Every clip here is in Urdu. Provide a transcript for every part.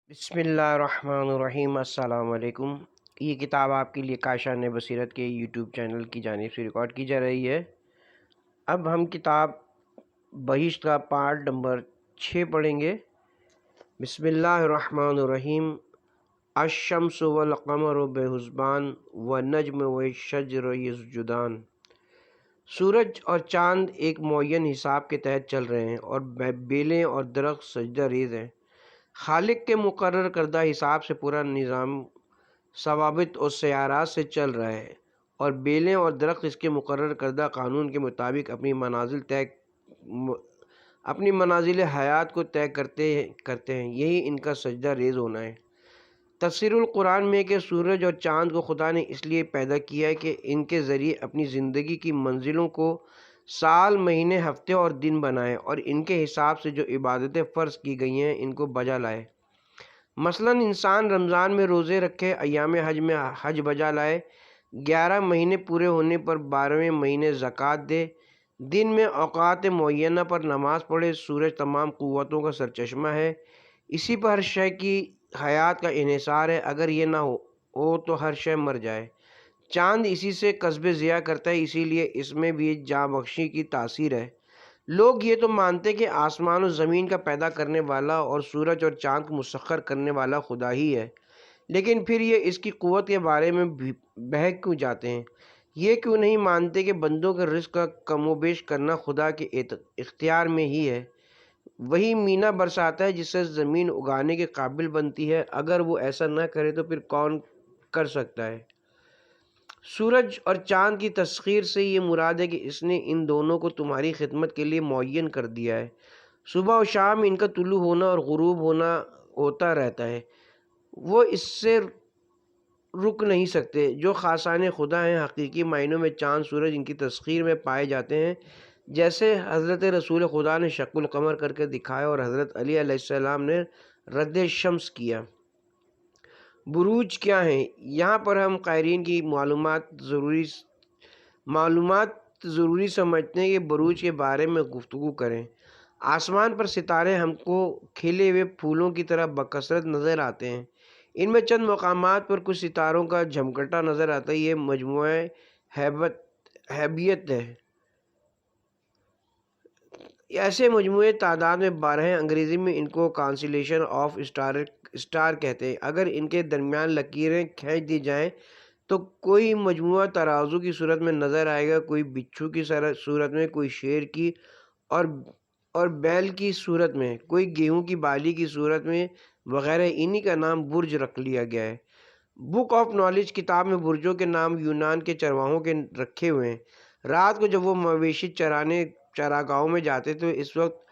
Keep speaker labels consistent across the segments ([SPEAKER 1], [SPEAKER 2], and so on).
[SPEAKER 1] بسم اللہ الرحمن الرحیم۔ السلام علیکم۔ یہ کتاب آپ کے لیے کاشان بصیرت کے یوٹیوب چینل کی جانب سے ریکارڈ کی جا رہی ہے۔ اب ہم کتاب بہشت کا پارٹ نمبر 6 پڑھیں گے۔ بسم اللہ الرحمن الرحیم۔ الشمس والقمر بحسبان والنجم والشجر یسجدان۔ سورج اور چاند ایک معین حساب کے تحت چل رہے ہیں اور بیلیں اور درخت سجدہ ریز ہیں۔ خالق کے مقرر کردہ حساب سے پورا نظام ثوابت اور سیارات سے چل رہا ہے، اور بیلیں اور درخت اس کے مقرر کردہ قانون کے مطابق اپنی منازل حیات کو طے کرتے ہیں۔ یہی ان کا سجدہ ریز ہونا ہے۔ تفسیر القرآن میں کہ سورج اور چاند کو خدا نے اس لیے پیدا کیا ہے کہ ان کے ذریعے اپنی زندگی کی منزلوں کو سال، مہینے، ہفتے اور دن بنائے، اور ان کے حساب سے جو عبادتیں فرض کی گئی ہیں ان کو بجا لائے۔ مثلاً انسان رمضان میں روزے رکھے، ایام حج میں حج بجا لائے، 11 مہینے پورے ہونے پر 12ویں مہینے زکوٰۃ دے، دن میں اوقات معینہ پر نماز پڑھے۔ سورج تمام قوتوں کا سرچشمہ ہے، اسی پر ہر شے کی حیات کا انحصار ہے۔ اگر یہ نہ ہو تو ہر شے مر جائے۔ چاند اسی سے کسب ضیاء کرتا ہے، اسی لیے اس میں بھی جاں بخشی کی تاثیر ہے۔ لوگ یہ تو مانتے کہ آسمان و زمین کا پیدا کرنے والا اور سورج اور چاند کو مسخر کرنے والا خدا ہی ہے، لیکن پھر یہ اس کی قوت کے بارے میں بہک کیوں جاتے ہیں؟ یہ کیوں نہیں مانتے کہ بندوں کے رزق کا کم و بیش کرنا خدا کے اختیار میں ہی ہے؟ وہی مینا برساتا ہے جس سے زمین اگانے کے قابل بنتی ہے۔ اگر وہ ایسا نہ کرے تو پھر کون کر سکتا ہے؟ سورج اور چاند کی تسخیر سے یہ مراد ہے کہ اس نے ان دونوں کو تمہاری خدمت کے لیے معین کر دیا ہے۔ صبح و شام ان کا طلوع ہونا اور غروب ہوتا رہتا ہے، وہ اس سے رک نہیں سکتے۔ جو خاصان خدا ہیں، حقیقی معنوں میں چاند سورج ان کی تسخیر میں پائے جاتے ہیں، جیسے حضرت رسول خدا نے شق القمر کر کے دکھایا اور حضرت علی علیہ السلام نے رد شمس کیا۔ بروج کیا ہیں؟ یہاں پر ہم قارئین کی معلومات ضروری سمجھتے ہیں کہ بروج کے بارے میں گفتگو کریں۔ آسمان پر ستارے ہم کو کھلے ہوئے پھولوں کی طرح بکثرت نظر آتے ہیں۔ ان میں چند مقامات پر کچھ ستاروں کا جھمکٹا نظر آتا ہے۔ یہ مجموعہ ہیبیت ہے۔ ایسے مجموعے تعداد میں 12 ہیں۔ انگریزی میں ان کو کانسلیشن آف اسٹار کہتے ہیں۔ اگر ان کے درمیان لکیریں کھینچ دی جائیں تو کوئی مجموعہ ترازو کی صورت میں نظر آئے گا، کوئی بچھو کی صورت میں، کوئی شیر کی اور بیل کی صورت میں، کوئی گیہوں کی بالی کی صورت میں وغیرہ۔ انہی کا نام برج رکھ لیا گیا ہے۔ بک آف نالج کتاب میں برجوں کے نام یونان کے چرواہوں کے رکھے ہوئے ہیں۔ رات کو جب وہ مویشی چرانے چراگاہوں میں جاتے تو اس وقت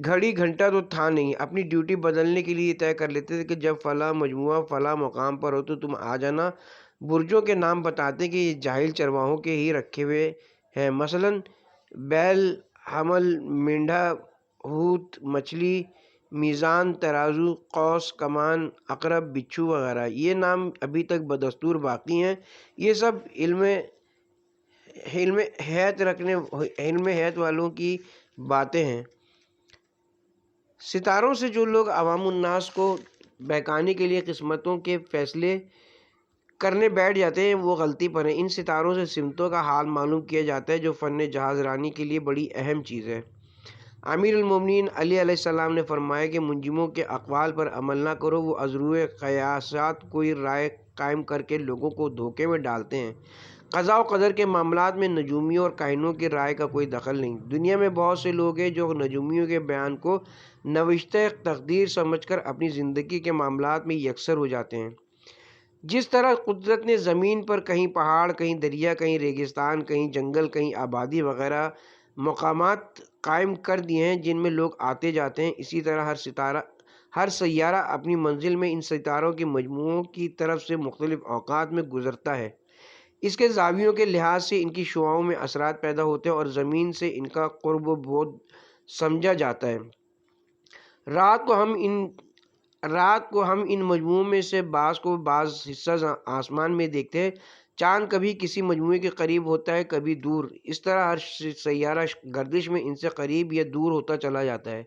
[SPEAKER 1] گھڑی گھنٹہ تو تھا نہیں، اپنی ڈیوٹی بدلنے کے لیے طے کر لیتے تھے کہ جب فلاں مجموعہ فلاں مقام پر ہو تو تم آ جانا۔ برجوں کے نام بتاتے کہ یہ جاہل چرواہوں کے ہی رکھے ہوئے ہیں، مثلاً بیل، حمل، مینڈھا، ہوت، مچھلی، میزان، ترازو، قوس، کمان، عقرب، بچھو وغیرہ۔ یہ نام ابھی تک بدستور باقی ہیں۔ یہ سب علم حیت والوں کی باتیں ہیں۔ ستاروں سے جو لوگ عوام الناس کو بہکانے کے لیے قسمتوں کے فیصلے کرنے بیٹھ جاتے ہیں، وہ غلطی پر ہیں۔ ان ستاروں سے سمتوں کا حال معلوم کیا جاتا ہے، جو فن جہاز رانی کے لیے بڑی اہم چیز ہے۔ امیر المومنین علی علیہ السلام نے فرمایا کہ منجموں کے اقوال پر عمل نہ کرو، وہ از روئے قیاسات کوئی رائے قائم کر کے لوگوں کو دھوکے میں ڈالتے ہیں۔ قضاء و قدر کے معاملات میں نجومیوں اور کاہنوں کی رائے کا کوئی دخل نہیں۔ دنیا میں بہت سے لوگ ہیں جو نجومیوں کے بیان کو نوشتہ تقدیر سمجھ کر اپنی زندگی کے معاملات میں یکسر ہو جاتے ہیں۔ جس طرح قدرت نے زمین پر کہیں پہاڑ، کہیں دریا، کہیں ریگستان، کہیں جنگل، کہیں آبادی وغیرہ مقامات قائم کر دیے ہیں جن میں لوگ آتے جاتے ہیں، اسی طرح ہر سیارہ اپنی منزل میں ان ستاروں کے مجموعوں کی طرف سے مختلف اوقات میں گزرتا ہے۔ اس کے زاویوں کے لحاظ سے ان کی شعاعوں میں اثرات پیدا ہوتے ہیں اور زمین سے ان کا قرب و بعد سمجھا جاتا ہے۔ رات کو ہم ان مجموعوں میں سے بعض کو بعض حصہ آسمان میں دیکھتے ہیں۔ چاند کبھی کسی مجموعے کے قریب ہوتا ہے، کبھی دور۔ اس طرح ہر سیارہ گردش میں ان سے قریب یا دور ہوتا چلا جاتا ہے۔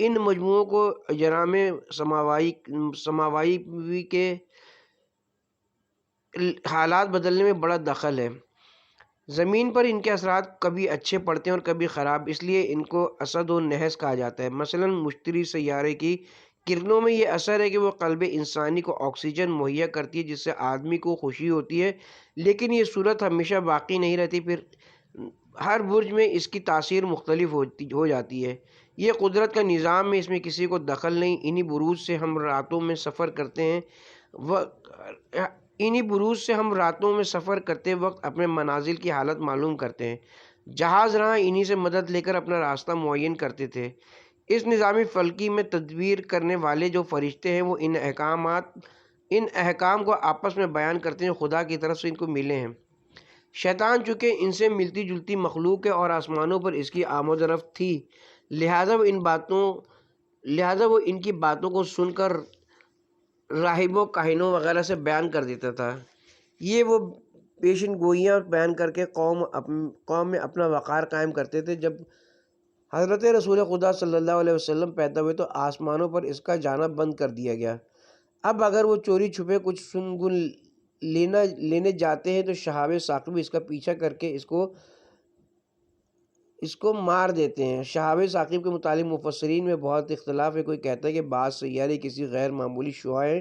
[SPEAKER 1] ان مجموعوں کو اجرام سماوی کے حالات بدلنے میں بڑا دخل ہے۔ زمین پر ان کے اثرات کبھی اچھے پڑتے ہیں اور کبھی خراب، اس لیے ان کو اسد و نحس کہا جاتا ہے۔ مثلاً مشتری سیارے کی کرنوں میں یہ اثر ہے کہ وہ قلب انسانی کو آکسیجن مہیا کرتی ہے جس سے آدمی کو خوشی ہوتی ہے، لیکن یہ صورت ہمیشہ باقی نہیں رہتی، پھر ہر برج میں اس کی تاثیر مختلف ہو جاتی ہے۔ یہ قدرت کا نظام ہے، اس میں کسی کو دخل نہیں۔ انہی بروج سے ہم راتوں میں سفر کرتے وقت اپنے منازل کی حالت معلوم کرتے ہیں۔ جہاز راں انہی سے مدد لے کر اپنا راستہ معین کرتے تھے۔ اس نظام فلکی میں تدبیر کرنے والے جو فرشتے ہیں وہ ان احکام کو آپس میں بیان کرتے ہیں، خدا کی طرف سے ان کو ملے ہیں۔ شیطان چونکہ ان سے ملتی جلتی مخلوق ہے اور آسمانوں پر اس کی آمد و رفت تھی، لہٰذا وہ ان کی باتوں کو سن کر راہبوں، کاہنوں وغیرہ سے بیان کر دیتا تھا۔ یہ وہ پیشن گوئیاں بیان کر کے قوم میں اپنا وقار قائم کرتے تھے۔ جب حضرت رسول خدا صلی اللہ علیہ وسلم پیدا ہوئے تو آسمانوں پر اس کا جانا بند کر دیا گیا۔ اب اگر وہ چوری چھپے کچھ سن گن لینے جاتے ہیں تو شہاب ثاقب اس کا پیچھا کر کے اس کو مار دیتے ہیں۔ شہاب ثاقب کے متعلق مفسرین میں بہت اختلاف ہے۔ کوئی کہتا ہے کہ بعض سیارے کسی غیر معمولی شعاعیں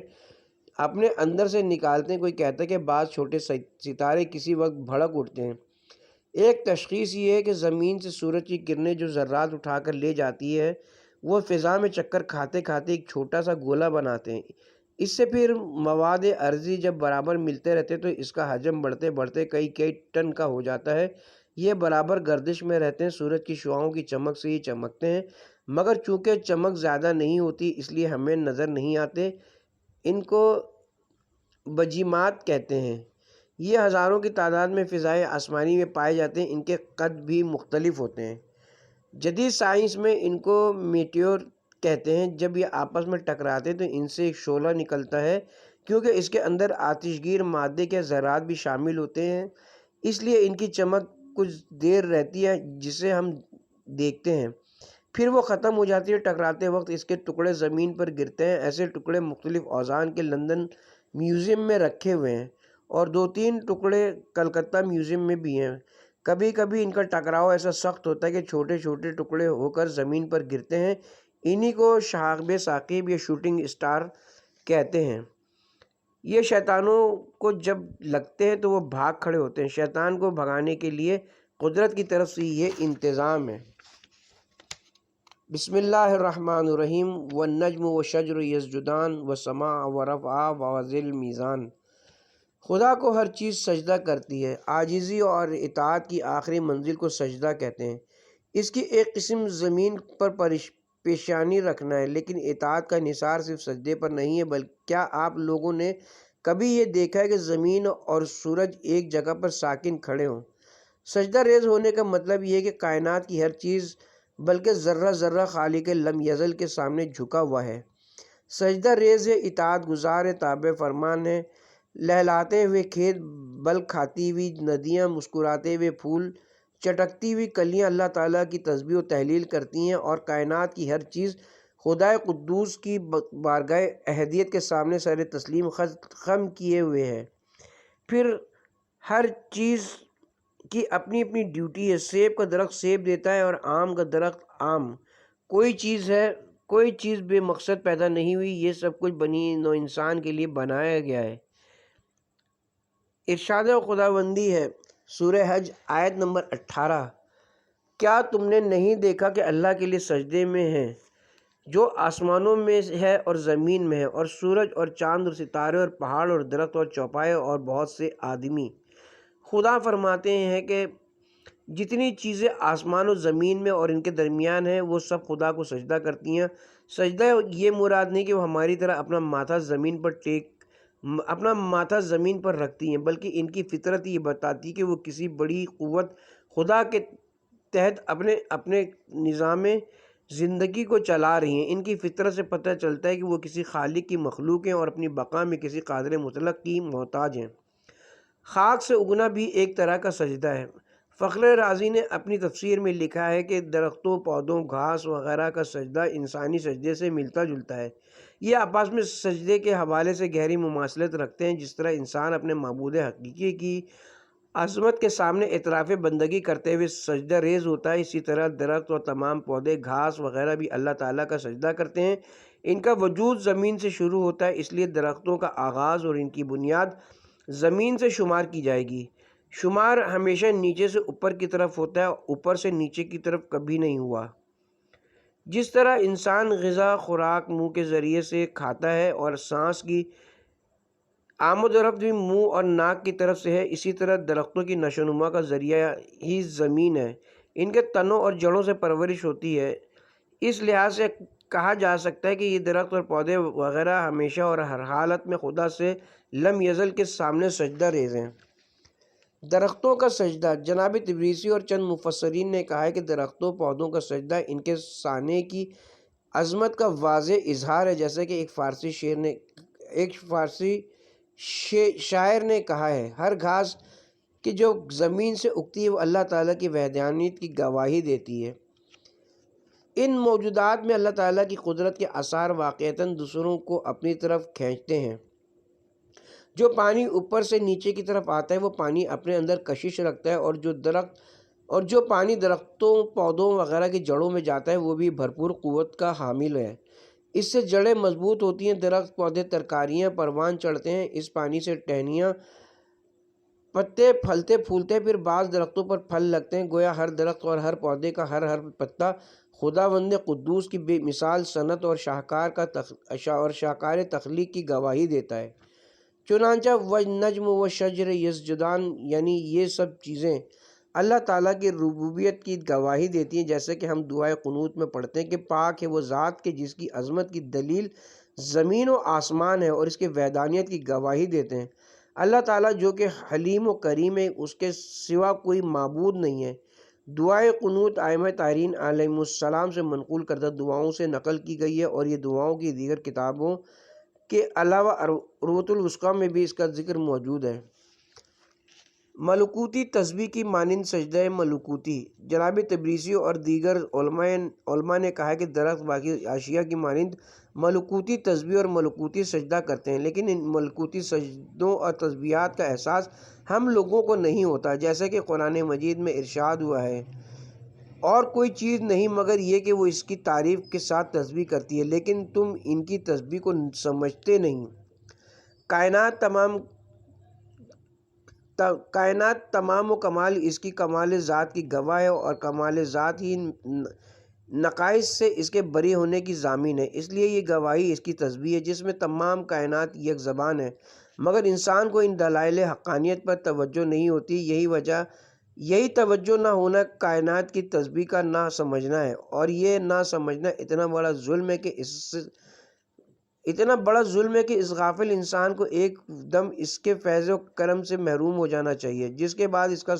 [SPEAKER 1] اپنے اندر سے نکالتے ہیں، کوئی کہتا ہے کہ بعض چھوٹے ستارے کسی وقت بھڑک اٹھتے ہیں۔ ایک تشخیص یہ ہے کہ زمین سے سورج کی کرنیں جو ذرات اٹھا کر لے جاتی ہے وہ فضا میں چکر کھاتے کھاتے ایک چھوٹا سا گولہ بناتے ہیں۔ اس سے پھر مواد ارضی جب برابر ملتے رہتے تو اس کا حجم بڑھتے بڑھتے کئی ٹن کا ہو جاتا ہے۔ یہ برابر گردش میں رہتے ہیں، سورج کی شعاؤں کی چمک سے یہ چمکتے ہیں، مگر چونکہ چمک زیادہ نہیں ہوتی اس لیے ہمیں نظر نہیں آتے۔ ان کو بجیمات کہتے ہیں۔ یہ ہزاروں کی تعداد میں فضائے آسمانی میں پائے جاتے ہیں، ان کے قد بھی مختلف ہوتے ہیں۔ جدید سائنس میں ان کو میٹیور کہتے ہیں۔ جب یہ آپس میں ٹکراتے تو ان سے ایک شعلہ نکلتا ہے، کیونکہ اس کے اندر آتش گیر مادے کے ذرات بھی شامل ہوتے ہیں، اس لیے ان کی چمک کچھ دیر رہتی ہے جسے ہم دیکھتے ہیں، پھر وہ ختم ہو جاتی ہے۔ ٹکراتے وقت اس کے ٹکڑے زمین پر گرتے ہیں۔ ایسے ٹکڑے مختلف اوزان کے لندن میوزیم میں رکھے ہوئے ہیں اور 2-3 ٹکڑے کلکتہ میوزیم میں بھی ہیں۔ کبھی کبھی ان کا ٹکراؤ ایسا سخت ہوتا ہے کہ چھوٹے چھوٹے ٹکڑے ہو کر زمین پر گرتے ہیں۔ انہی کو شہاب ثاقب یا شوٹنگ سٹار کہتے ہیں۔ یہ شیطانوں کو جب لگتے ہیں تو وہ بھاگ کھڑے ہوتے ہیں۔ شیطان کو بھگانے کے لیے قدرت کی طرف سے یہ انتظام ہے۔ بسم اللہ الرحمن الرحیم۔ والنجم والشجر یسجدان والسماء ورفعها ووضع الميزان۔ خدا کو ہر چیز سجدہ کرتی ہے۔ عاجزی اور اطاعت کی آخری منزل کو سجدہ کہتے ہیں۔ اس کی ایک قسم زمین پر پیشانی رکھنا ہے، لیکن اطاعت کا انحصار صرف سجدے پر نہیں ہے، بلکہ کیا آپ لوگوں نے کبھی یہ دیکھا ہے کہ زمین اور سورج ایک جگہ پر ساکن کھڑے ہوں؟ سجدہ ریز ہونے کا مطلب یہ ہے کہ کائنات کی ہر چیز بلکہ ذرہ ذرہ خالق لم یزل کے سامنے جھکا ہوا ہے، سجدہ ریز ہے، اطاعت گزار ہے، تابع فرمان ہے۔ لہلاتے ہوئے کھیت، بل کھاتی ہوئی ندیاں، مسکراتے ہوئے پھول، چٹکتی ہوئی کلیاں اللہ تعالیٰ کی تسبیح و تحلیل کرتی ہیں، اور کائنات کی ہر چیز خدائے قدوس کی بارگاہ احدیت کے سامنے سر تسلیم خم کیے ہوئے ہے۔ پھر ہر چیز کی اپنی اپنی ڈیوٹی ہے۔ سیب کا درخت سیب دیتا ہے اور آم کا درخت آم۔ کوئی چیز بے مقصد پیدا نہیں ہوئی، یہ سب کچھ بنی نوع انسان کے لیے بنایا گیا ہے۔ ارشاد خداوندی ہے، سورہ حج آیت نمبر 18۔ کیا تم نے نہیں دیکھا کہ اللہ کے لیے سجدے میں ہے جو آسمانوں میں ہے اور زمین میں ہے، اور سورج اور چاند اور ستارے اور پہاڑ اور درخت اور چوپائے اور بہت سے آدمی۔ خدا فرماتے ہیں کہ جتنی چیزیں آسمان و زمین میں اور ان کے درمیان ہیں وہ سب خدا کو سجدہ کرتی ہیں۔ سجدہ یہ مراد نہیں کہ وہ ہماری طرح اپنا ماتھا زمین پر رکھتی ہیں، بلکہ ان کی فطرت یہ بتاتی کہ وہ کسی بڑی قوت خدا کے تحت اپنے نظام زندگی کو چلا رہی ہیں۔ ان کی فطرت سے پتہ چلتا ہے کہ وہ کسی خالق کی مخلوق ہیں اور اپنی بقا میں کسی قادر مطلق کی محتاج ہیں۔ خاک سے اگنا بھی ایک طرح کا سجدہ ہے۔ فخر رازی نے اپنی تفسیر میں لکھا ہے کہ درختوں، پودوں، گھاس وغیرہ کا سجدہ انسانی سجدے سے ملتا جلتا ہے۔ یہ آپس میں سجدے کے حوالے سے گہری مماثلت رکھتے ہیں۔ جس طرح انسان اپنے معبود حقیقی کی عظمت کے سامنے اعتراف بندگی کرتے ہوئے سجدہ ریز ہوتا ہے، اسی طرح درخت اور تمام پودے، گھاس وغیرہ بھی اللہ تعالیٰ کا سجدہ کرتے ہیں۔ ان کا وجود زمین سے شروع ہوتا ہے، اس لیے درختوں کا آغاز اور ان کی بنیاد زمین سے شمار کی جائے گی۔ شمار ہمیشہ نیچے سے اوپر کی طرف ہوتا ہے، اوپر سے نیچے کی طرف کبھی نہیں ہوا۔ جس طرح انسان غذا خوراک منہ کے ذریعے سے کھاتا ہے اور سانس کی آمد و رفت بھی منہ اور ناک کی طرف سے ہے، اسی طرح درختوں کی نشو و نما کا ذریعہ ہی زمین ہے۔ ان کے تنوں اور جڑوں سے پرورش ہوتی ہے۔ اس لحاظ سے کہا جا سکتا ہے کہ یہ درخت اور پودے وغیرہ ہمیشہ اور ہر حالت میں خدا سے لم یزل کے سامنے سجدہ ریز ہیں۔ درختوں کا سجدہ۔ جناب تبریزی اور چند مفسرین نے کہا ہے کہ درختوں پودوں کا سجدہ ان کے سانے کی عظمت کا واضح اظہار ہے، جیسا کہ ایک فارسی شاعر نے کہا ہے، ہر گھاس کہ جو زمین سے اگتی ہے وہ اللہ تعالیٰ کی وحدانیت کی گواہی دیتی ہے۔ ان موجودات میں اللہ تعالیٰ کی قدرت کے آثار واقعتاً دوسروں کو اپنی طرف کھینچتے ہیں۔ جو پانی اوپر سے نیچے کی طرف آتا ہے وہ پانی اپنے اندر کشش رکھتا ہے، اور جو پانی درختوں، پودوں وغیرہ کی جڑوں میں جاتا ہے وہ بھی بھرپور قوت کا حامل ہے۔ اس سے جڑیں مضبوط ہوتی ہیں، درخت، پودے، ترکاریاں پروان چڑھتے ہیں، اس پانی سے ٹہنیاں، پتے پھلتے پھولتے، پھر بعض درختوں پر پھل لگتے ہیں۔ گویا ہر درخت اور ہر پودے کا ہر پتا خداوند قدوس کی بے مثال صنعت اور شاہکار تخلیق کی گواہی دیتا ہے۔ چنانچہ والنجم والشجر یسجدان، یعنی یہ سب چیزیں اللہ تعالیٰ کی ربوبیت کی گواہی دیتی ہیں، جیسے کہ ہم دعائے قنوت میں پڑھتے ہیں کہ پاک ہے وہ ذات کے جس کی عظمت کی دلیل زمین و آسمان ہے اور اس کے وحدانیت کی گواہی دیتے ہیں۔ اللہ تعالیٰ جو کہ حلیم و کریم ہے، اس کے سوا کوئی معبود نہیں ہے۔ دعائے قنوت ائمہ طاہرین علیہم السلام سے منقول کردہ دعاؤں سے نقل کی گئی ہے، اور یہ دعاؤں کی دیگر کتابوں کے علاوہ عروۃ الوثقی میں بھی اس کا ذکر موجود ہے۔ ملکوتی تسبیح کی مانند سجدہ ملکوتی۔ جناب تبریزی اور دیگر علماء نے کہا کہ درخت باقی اشیاء کی مانند ملکوتی تسبیح اور ملکوتی سجدہ کرتے ہیں، لیکن ان ملکوتی سجدوں اور تسبیحات کا احساس ہم لوگوں کو نہیں ہوتا، جیسا کہ قرآن مجید میں ارشاد ہوا ہے، اور کوئی چیز نہیں مگر یہ کہ وہ اس کی تعریف کے ساتھ تسبیح کرتی ہے، لیکن تم ان کی تسبیح کو سمجھتے نہیں۔ کائنات تمام و کمال اس کی کمال ذات کی گواہ ہے، اور کمال ذات ہی نقائص سے اس کے بری ہونے کی ضامن ہے، اس لیے یہ گواہی اس کی تسبیح ہے جس میں تمام کائنات یک زبان ہے، مگر انسان کو ان دلائل حقانیت پر توجہ نہیں ہوتی۔ یہی توجہ نہ ہونا کائنات کی تسبیح کا نہ سمجھنا ہے، اور یہ نہ سمجھنا اتنا بڑا ظلم ہے کہ اس غافل انسان کو ایک دم اس کے فیض و کرم سے محروم ہو جانا چاہیے، جس کے بعد اس کا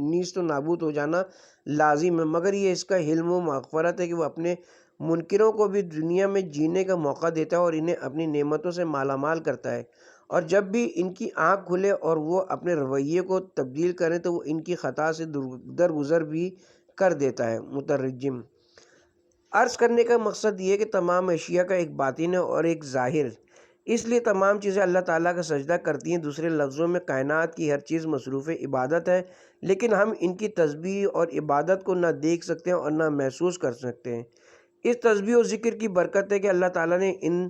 [SPEAKER 1] نیست و نابود ہو جانا لازم ہے۔ مگر یہ اس کا حلم و مغفرت ہے کہ وہ اپنے منکروں کو بھی دنیا میں جینے کا موقع دیتا ہے اور انہیں اپنی نعمتوں سے مالا مال کرتا ہے، اور جب بھی ان کی آنکھ کھلے اور وہ اپنے رویے کو تبدیل کریں تو وہ ان کی خطا سے درگزر بھی کر دیتا ہے۔ مترجم۔ عرض کرنے کا مقصد یہ ہے کہ تمام اشیاء کا ایک باطن ہے اور ایک ظاہر، اس لیے تمام چیزیں اللہ تعالیٰ کا سجدہ کرتی ہیں۔ دوسرے لفظوں میں کائنات کی ہر چیز مصروف عبادت ہے، لیکن ہم ان کی تسبیح اور عبادت کو نہ دیکھ سکتے ہیں اور نہ محسوس کر سکتے ہیں۔ اس تسبیح و ذکر کی برکت ہے کہ اللہ تعالیٰ نے ان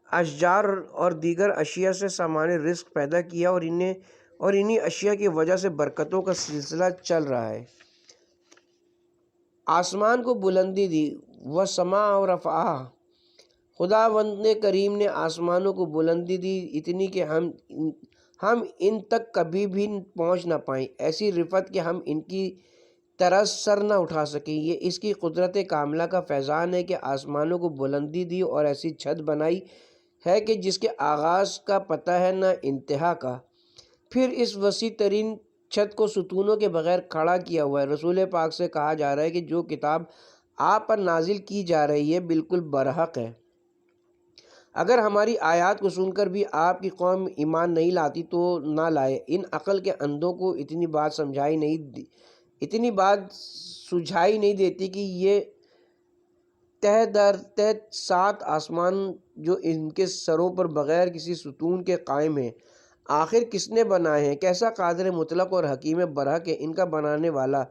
[SPEAKER 1] اشجار اور دیگر اشیاء سے سامان رزق پیدا کیا، اور انہی اشیاء کی وجہ سے برکتوں کا سلسلہ چل رہا ہے۔ آسمان کو بلندی دی، وَالسَّمَاءَ رَفَعَہَا، خداوند کریم نے آسمانوں کو بلندی دی اتنی کہ ہم ان تک کبھی بھی پہنچ نہ پائیں، ایسی رفعت کہ ہم ان کی طرح سر نہ اٹھا سکیں۔ یہ اس کی قدرت کاملہ کا فیضان ہے کہ آسمانوں کو بلندی دی اور ایسی چھت بنائی ہے کہ جس کے آغاز کا پتہ ہے نہ انتہا کا، پھر اس وسیع ترین چھت کو ستونوں کے بغیر کھڑا کیا ہوا ہے۔ رسول پاک سے کہا جا رہا ہے کہ جو کتاب آپ پر نازل کی جا رہی ہے بالکل برحق ہے، اگر ہماری آیات کو سن کر بھی آپ کی قوم ایمان نہیں لاتی تو نہ لائے۔ ان عقل کے اندھوں کو اتنی بات اتنی بات سجھائی نہیں دیتی کہ یہ تہ در تہ 7 آسمان جو ان کے سروں پر بغیر کسی ستون کے قائم ہیں، آخر کس نے بنائے ہیں؟ کیسا قادر مطلق اور حکیم برحق ہے ان کا بنانے والا۔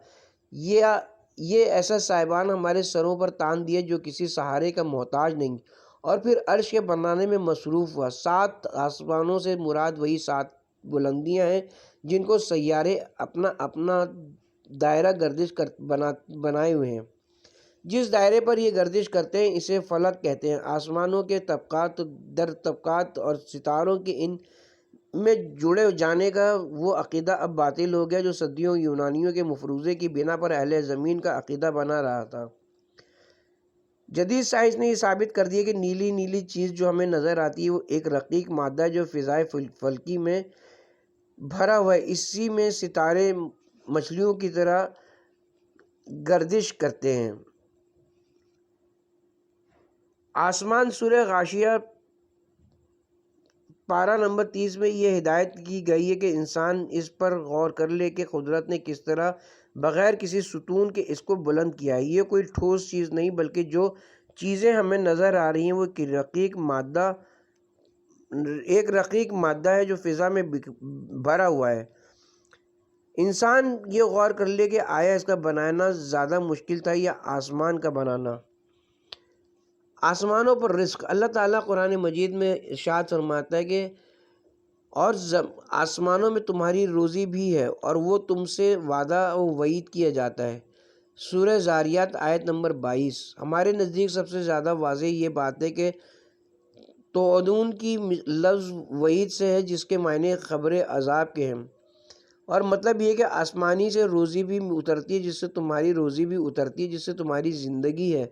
[SPEAKER 1] یہ ایسا صاحبان ہمارے سروں پر تان دیے جو کسی سہارے کا محتاج نہیں، اور پھر عرش کے بنانے میں مصروف ہوا۔ 7 آسمانوں سے مراد وہی 7 بلندیاں ہیں جن کو سیارے اپنا اپنا دائرہ گردش بنائے ہوئے ہیں۔ جس دائرے پر یہ گردش کرتے ہیں اسے فلک کہتے ہیں۔ آسمانوں کے طبقات در طبقات اور ستاروں کے ان میں جڑے جانے کا وہ عقیدہ اب باطل ہو گیا جو صدیوں یونانیوں کے مفروضے کی بنا پر اہل زمین کا عقیدہ بنا رہا تھا۔ جدید سائنس نے یہ ثابت کر دیا کہ نیلی نیلی چیز جو ہمیں نظر آتی ہے وہ ایک رقیق مادہ ہے جو فضائے فلکی میں بھرا ہوا ہے۔ اسی میں ستارے مچھلیوں کی طرح گردش کرتے ہیں۔ آسمان سورہ غاشیہ پارہ نمبر 30 میں یہ ہدایت کی گئی ہے کہ انسان اس پر غور کر لے کہ قدرت نے کس طرح بغیر کسی ستون کے اس کو بلند کیا ہے۔ یہ کوئی ٹھوس چیز نہیں بلکہ جو چیزیں ہمیں نظر آ رہی ہیں وہ ایک رقیق مادہ ہے جو فضا میں بھرا ہوا ہے۔ انسان یہ غور کر لے کہ آیا اس کا بنانا زیادہ مشکل تھا یا آسمان کا بنانا۔ آسمانوں پر رزق، اللہ تعالیٰ قرآن مجید میں ارشاد فرماتا ہے کہ اور آسمانوں میں تمہاری روزی بھی ہے اور وہ تم سے وعدہ و وعید کیا جاتا ہے۔ سورہ زاریات آیت نمبر 22۔ ہمارے نزدیک سب سے زیادہ واضح یہ بات ہے کہ توعدون کی لفظ وعید سے ہے جس کے معنی خبر عذاب کے ہیں، اور مطلب یہ کہ آسمانی سے روزی بھی اترتی ہے جس سے تمہاری روزی بھی اترتی ہے جس سے تمہاری زندگی ہے،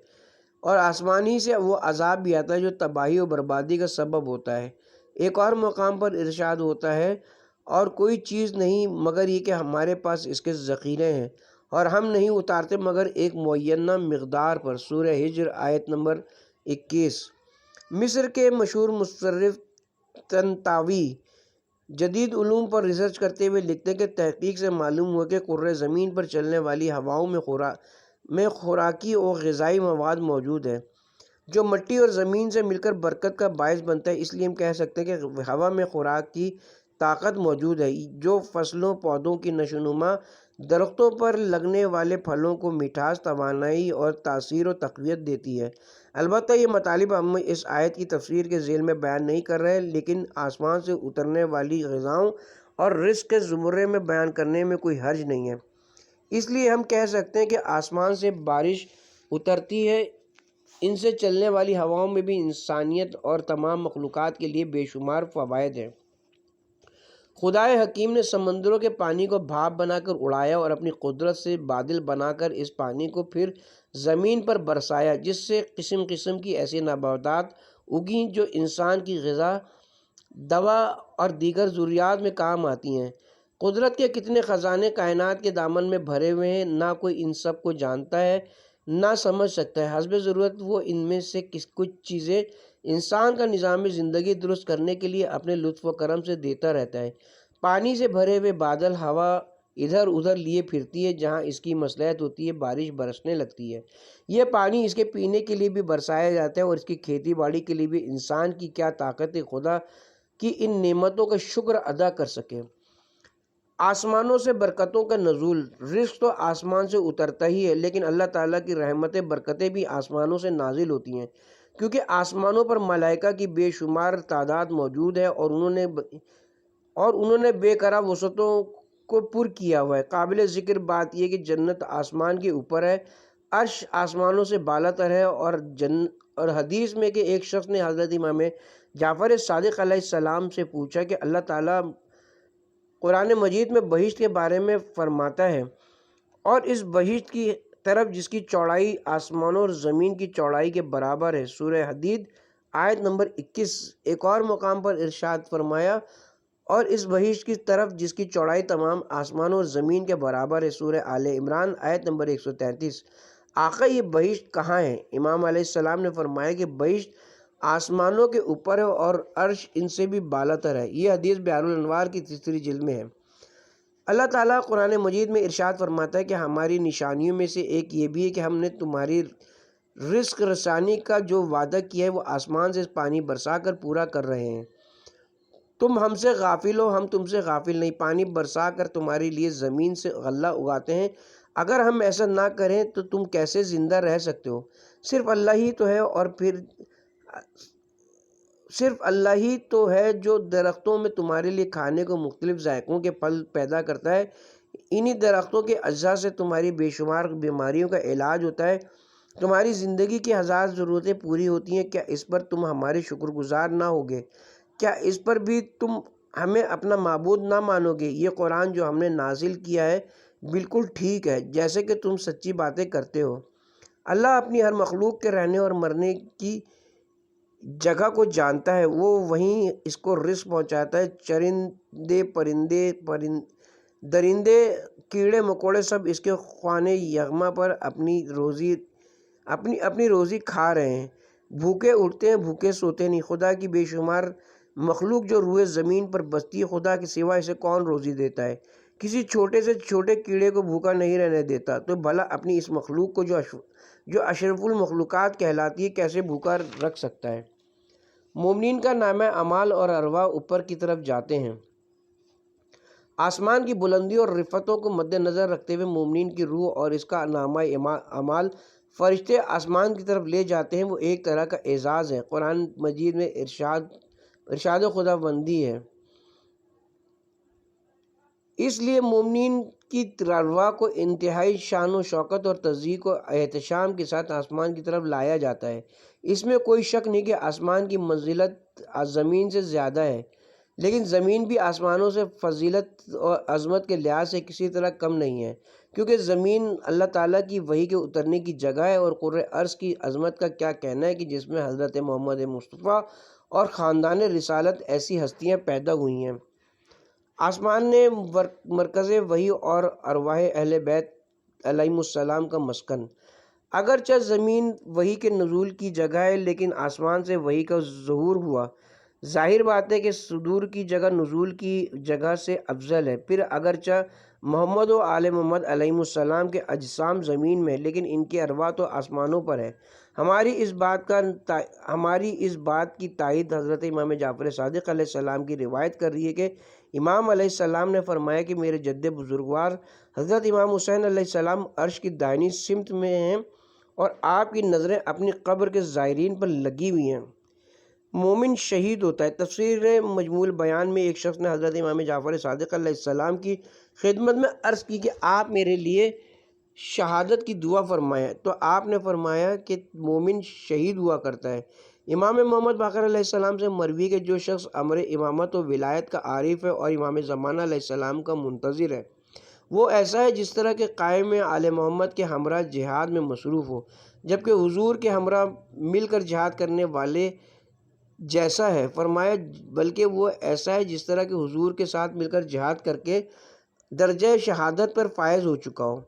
[SPEAKER 1] اور آسمانی سے وہ عذاب بھی آتا ہے جو تباہی و بربادی کا سبب ہوتا ہے۔ ایک اور مقام پر ارشاد ہوتا ہے اور کوئی چیز نہیں مگر یہ کہ ہمارے پاس اس کے ذخیرے ہیں اور ہم نہیں اتارتے مگر ایک معینہ مقدار پر۔ سورہ ہجر آیت نمبر 21۔ مصر کے مشہور مصرف طنطاوی جدید علوم پر ریسرچ کرتے ہوئے لکھتے ہیں کہ تحقیق سے معلوم ہوا کہ کرۂ زمین پر چلنے والی ہواؤں میں خوراکی اور غذائی مواد موجود ہے جو مٹی اور زمین سے مل کر برکت کا باعث بنتا ہے۔ اس لیے ہم کہہ سکتے ہیں کہ ہوا میں خوراک کی طاقت موجود ہے جو فصلوں، پودوں کی نشو و نما، درختوں پر لگنے والے پھلوں کو مٹھاس، توانائی اور تاثیر و تقویت دیتی ہے۔ البتہ یہ مطالب ہم اس آیت کی تفسیر کے ذیل میں بیان نہیں کر رہے، لیکن آسمان سے اترنے والی غذاؤں اور رزق کے زمرے میں بیان کرنے میں کوئی حرج نہیں ہے۔ اس لیے ہم کہہ سکتے ہیں کہ آسمان سے بارش اترتی ہے۔ ان سے چلنے والی ہواؤں میں بھی انسانیت اور تمام مخلوقات کے لیے بے شمار فوائد ہیں۔ خدائے حکیم نے سمندروں کے پانی کو بھاپ بنا کر اڑایا اور اپنی قدرت سے بادل بنا کر اس پانی کو پھر زمین پر برسایا جس سے قسم قسم کی ایسی نباتات اگیں جو انسان کی غذا، دوا اور دیگر ضروریات میں کام آتی ہیں۔ قدرت کے کتنے خزانے کائنات کے دامن میں بھرے ہوئے ہیں، نہ کوئی ان سب کو جانتا ہے نہ سمجھ سکتا ہے۔ حسب ضرورت وہ ان میں سے کچھ چیزیں انسان کا نظام زندگی درست کرنے کے لیے اپنے لطف و کرم سے دیتا رہتا ہے۔ پانی سے بھرے ہوئے بادل ہوا ادھر ادھر لیے پھرتی ہے، جہاں اس کی مصلحت ہوتی ہے بارش برسنے لگتی ہے۔ یہ پانی اس کے پینے کے لیے بھی برسایا جاتا ہے اور اس کی کھیتی باڑی کے لیے بھی۔ انسان کی کیا طاقت ہے خدا کی ان نعمتوں کا شکر ادا کر سکے۔ آسمانوں سے برکتوں کا نزول، رزق تو آسمان سے اترتا ہی ہے، لیکن اللہ تعالیٰ کی رحمتیں برکتیں بھی آسمانوں سے نازل ہوتی ہیں، کیونکہ آسمانوں پر ملائکہ کی بے شمار تعداد موجود ہے اور انہوں نے بے کرہ وسعتوں کو پر کیا ہوا ہے۔ قابل ذکر بات یہ کہ جنت آسمان کے اوپر ہے، عرش آسمانوں سے بالا تر ہے، اور حدیث میں کہ ایک شخص نے حضرت امام جعفر صادق علیہ السلام سے پوچھا کہ اللہ تعالیٰ قرآن مجید میں بہشت کے بارے میں فرماتا ہے اور اس بہشت کی طرف جس کی چوڑائی آسمانوں اور زمین کی چوڑائی کے برابر ہے۔ سورہ حدید آیت نمبر 21۔ ایک اور مقام پر ارشاد فرمایا اور اس بہشت کی طرف جس کی چوڑائی تمام آسمانوں اور زمین کے برابر ہے۔ سورہ آل عمران آیت نمبر 133۔ آقا یہ بہشت کہاں ہے؟ امام علیہ السلام نے فرمایا کہ بہشت آسمانوں کے اوپر ہے اور عرش ان سے بھی بالا تر ہے۔ یہ حدیث بحر الانوار کی تیسری جلد میں ہے۔ اللہ تعالیٰ قرآن مجید میں ارشاد فرماتا ہے کہ ہماری نشانیوں میں سے ایک یہ بھی ہے کہ ہم نے تمہاری رزق رسانی کا جو وعدہ کیا ہے وہ آسمان سے پانی برسا کر پورا کر رہے ہیں۔ تم ہم سے غافل ہو، ہم تم سے غافل نہیں۔ پانی برسا کر تمہارے لیے زمین سے غلہ اگاتے ہیں۔ اگر ہم ایسا نہ کریں تو تم کیسے زندہ رہ سکتے ہو؟ صرف اللہ ہی تو ہے، اور پھر صرف اللہ ہی تو ہے جو درختوں میں تمہارے لیے کھانے کو مختلف ذائقوں کے پھل پیدا کرتا ہے۔ انہی درختوں کے اجزاء سے تمہاری بے شمار بیماریوں کا علاج ہوتا ہے۔ تمہاری زندگی کی ہزار ضرورتیں پوری ہوتی ہیں۔ کیا اس پر تم ہمارے شکر گزار نہ ہوگے؟ کیا اس پر بھی تم ہمیں اپنا معبود نہ مانو گے؟ یہ قرآن جو ہم نے نازل کیا ہے بالکل ٹھیک ہے، جیسے کہ تم سچی باتیں کرتے ہو۔ اللہ اپنی ہر مخلوق کے رہنے اور مرنے کی جگہ کو جانتا ہے، وہ وہیں اس کو رزق پہنچاتا ہے۔ چرندے، درندے، کیڑے مکوڑے سب اس کے خانے یغما پر اپنی روزی کھا رہے ہیں۔ بھوکے اٹھتے ہیں، بھوکے سوتے نہیں۔ خدا کی بے شمار مخلوق جو روئے زمین پر بستی ہے، خدا کے سوا اسے کون روزی دیتا ہے؟ کسی چھوٹے سے چھوٹے کیڑے کو بھوکا نہیں رہنے دیتا، تو بھلا اپنی اس مخلوق کو جو اشرف المخلوقات کہلاتی ہے کیسے بھوکا رکھ سکتا ہے؟ مومنین کا نامہ اعمال اور ارواح اوپر کی طرف جاتے ہیں۔ آسمان کی بلندی اور رفتوں کو مد نظر رکھتے ہوئے مومنین کی روح اور اس کا نامہ اعمال فرشتے آسمان کی طرف لے جاتے ہیں۔ وہ ایک طرح کا اعزاز ہے۔ قرآن مجید میں ارشاد خدا بندی ہے۔ اس لیے مومنین کی ارواح کو انتہائی شان و شوکت اور تذییق و احتشام کے ساتھ آسمان کی طرف لایا جاتا ہے۔ اس میں کوئی شک نہیں کہ آسمان کی منزلت زمین سے زیادہ ہے، لیکن زمین بھی آسمانوں سے فضیلت اور عظمت کے لحاظ سے کسی طرح کم نہیں ہے، کیونکہ زمین اللہ تعالیٰ کی وحی کے اترنے کی جگہ ہے۔ اور قرۂ ارض کی عظمت کا کیا کہنا ہے کہ جس میں حضرت محمد مصطفیٰ اور خاندان رسالت ایسی ہستیاں پیدا ہوئی ہیں۔ آسمان نے مرکز وحی اور ارواح اہل بیت علیہم السلام کا مسکن۔ اگرچہ زمین وحی کے نزول کی جگہ ہے، لیکن آسمان سے وحی کا ظہور ہوا۔ ظاہر بات ہے کہ صدور کی جگہ نزول کی جگہ سے افضل ہے۔ پھر اگرچہ محمد و آل محمد علیہم السلام کے اجسام زمین میں، لیکن ان کی ارواح تو آسمانوں پر ہے۔ ہماری اس بات کی تائید حضرت امام جعفر صادق علیہ السلام کی روایت کر رہی ہے کہ امام علیہ السلام نے فرمایا کہ میرے جد بزرگوار حضرت امام حسین علیہ السلام عرش کی دائنی سمت میں ہیں اور آپ کی نظریں اپنی قبر کے زائرین پر لگی ہوئی ہیں۔ مومن شہید ہوتا ہے۔ تفسیر مجموع البیان میں ایک شخص نے حضرت امام جعفر صادق علیہ السلام کی خدمت میں عرض کی کہ آپ میرے لیے شہادت کی دعا فرمائیں، تو آپ نے فرمایا کہ مومن شہید ہوا کرتا ہے۔ امام محمد باقر علیہ السلام سے مروی کہ جو شخص امر امامت و ولایت کا عارف ہے اور امام زمانہ علیہ السلام کا منتظر ہے، وہ ایسا ہے جس طرح کہ قائم آل محمد کے ہمراہ جہاد میں مصروف ہو، جبکہ حضور کے ہمراہ مل کر جہاد کرنے والے جیسا ہے۔ فرمایا بلکہ وہ ایسا ہے جس طرح کہ حضور کے ساتھ مل کر جہاد کر کے درجہ شہادت پر فائز ہو چکا ہو۔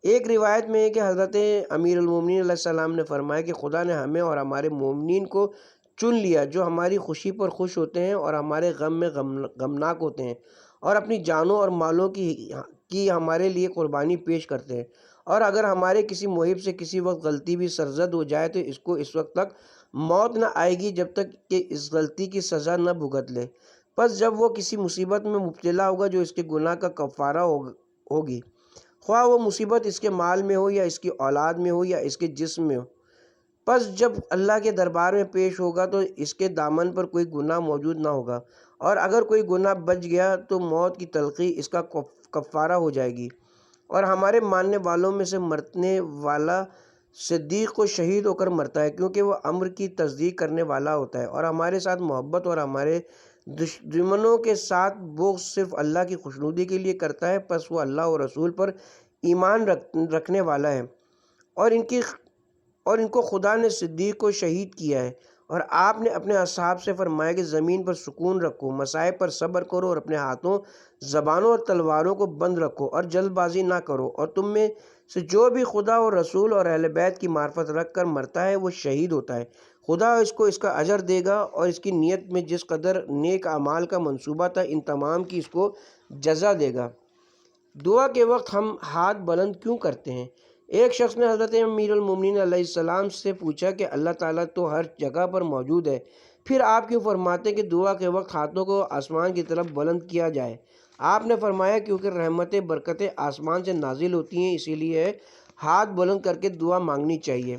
[SPEAKER 1] ایک روایت میں ہے کہ حضرت امیر المومنین علیہ السلام نے فرمایا کہ خدا نے ہمیں اور ہمارے مومنین کو چن لیا، جو ہماری خوشی پر خوش ہوتے ہیں اور ہمارے غم میں غمناک ہوتے ہیں، اور اپنی جانوں اور مالوں کی ہمارے لیے قربانی پیش کرتے ہیں۔ اور اگر ہمارے کسی محب سے کسی وقت غلطی بھی سرزد ہو جائے تو اس کو اس وقت تک موت نہ آئے گی جب تک کہ اس غلطی کی سزا نہ بھگت لے۔ پس جب وہ کسی مصیبت میں مبتلا ہوگا جو اس کے گناہ کا کفارہ ہوگی، خواہ وہ مصیبت اس کے مال میں ہو یا اس کی اولاد میں ہو یا اس کے جسم میں ہو، پس جب اللہ کے دربار میں پیش ہوگا تو اس کے دامن پر کوئی گناہ موجود نہ ہوگا، اور اگر کوئی گناہ بچ گیا تو موت کی تلخی اس کا کفارہ ہو جائے گی۔ اور ہمارے ماننے والوں میں سے مرنے والا صدیق کو شہید ہو کر مرتا ہے، کیونکہ وہ امر کی تصدیق کرنے والا ہوتا ہے، اور ہمارے ساتھ محبت اور ہمارے دشمنوں کے ساتھ بغض صرف اللہ کی خوشنودی کے لیے کرتا ہے۔ پس وہ اللہ اور رسول پر ایمان رکھنے والا ہے، اور ان کو خدا نے صدیق کو شہید کیا ہے۔ اور آپ نے اپنے اصحاب سے فرمایا کہ زمین پر سکون رکھو، مصائب پر صبر کرو، اور اپنے ہاتھوں، زبانوں اور تلواروں کو بند رکھو، اور جلد بازی نہ کرو، اور تم میں سے جو بھی خدا اور رسول اور اہل بیت کی معرفت رکھ کر مرتا ہے وہ شہید ہوتا ہے۔ خدا اس کو اس کا اجر دے گا، اور اس کی نیت میں جس قدر نیک اعمال کا منصوبہ تھا ان تمام کی اس کو جزا دے گا۔ دعا کے وقت ہم ہاتھ بلند کیوں کرتے ہیں؟ ایک شخص نے حضرت امیر المومنین علیہ السلام سے پوچھا کہ اللہ تعالیٰ تو ہر جگہ پر موجود ہے، پھر آپ کیوں فرماتے ہیں کہ دعا کے وقت ہاتھوں کو آسمان کی طرف بلند کیا جائے؟ آپ نے فرمایا کیونکہ رحمتیں برکتیں آسمان سے نازل ہوتی ہیں، اسی لیے ہاتھ بلند کر کے دعا مانگنی چاہیے۔